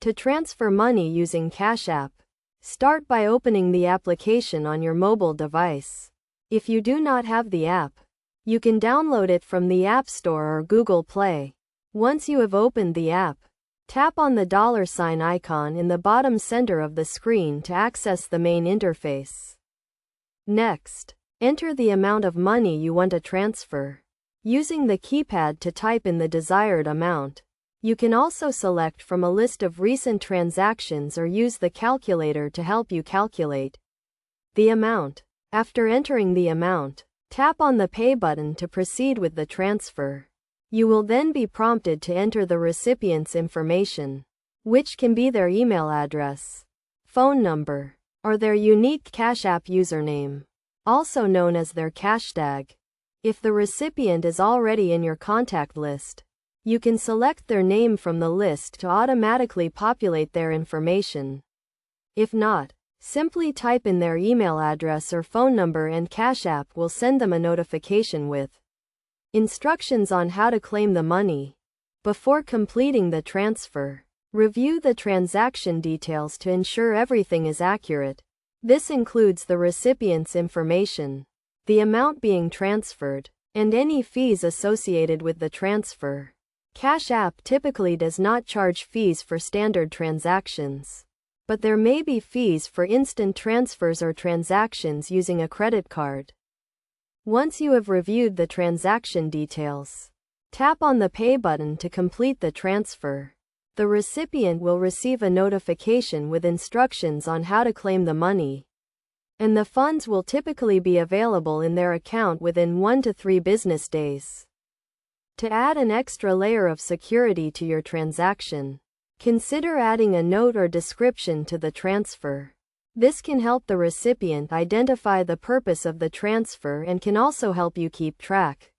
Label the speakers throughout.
Speaker 1: To transfer money using Cash App, start by opening the application on your mobile device. If you do not have the app, you can download it from the App Store or Google Play. Once you have opened the app, tap on the $ icon in the bottom center of the screen to access the main interface. Next, enter the amount of money you want to transfer, using the keypad to type in the desired amount. You can also select from a list of recent transactions or use the calculator to help you calculate the amount. After entering the amount, tap on the Pay button to proceed with the transfer. You will then be prompted to enter the recipient's information, which can be their email address, phone number, or their unique Cash App username, also known as their cashtag. If the recipient is already in your contact list, you can select their name from the list to automatically populate their information. If not, simply type in their email address or phone number and Cash App will send them a notification with instructions on how to claim the money. Before completing the transfer, review the transaction details to ensure everything is accurate. This includes the recipient's information, the amount being transferred, and any fees associated with the transfer. Cash App typically does not charge fees for standard transactions, but there may be fees for instant transfers or transactions using a credit card. Once you have reviewed the transaction details, tap on the Pay button to complete the transfer. The recipient will receive a notification with instructions on how to claim the money, and the funds will typically be available in their account within 1 to 3 business days. To add an extra layer of security to your transaction, consider adding a note or description to the transfer. This can help the recipient identify the purpose of the transfer and can also help you keep track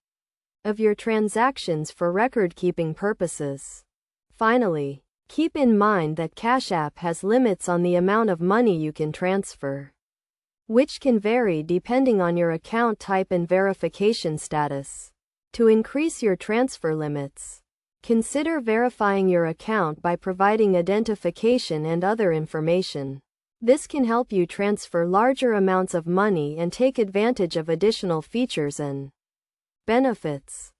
Speaker 1: of your transactions for record-keeping purposes. Finally, keep in mind that Cash App has limits on the amount of money you can transfer, which can vary depending on your account type and verification status. To increase your transfer limits, consider verifying your account by providing identification and other information. This can help you transfer larger amounts of money and take advantage of additional features and benefits.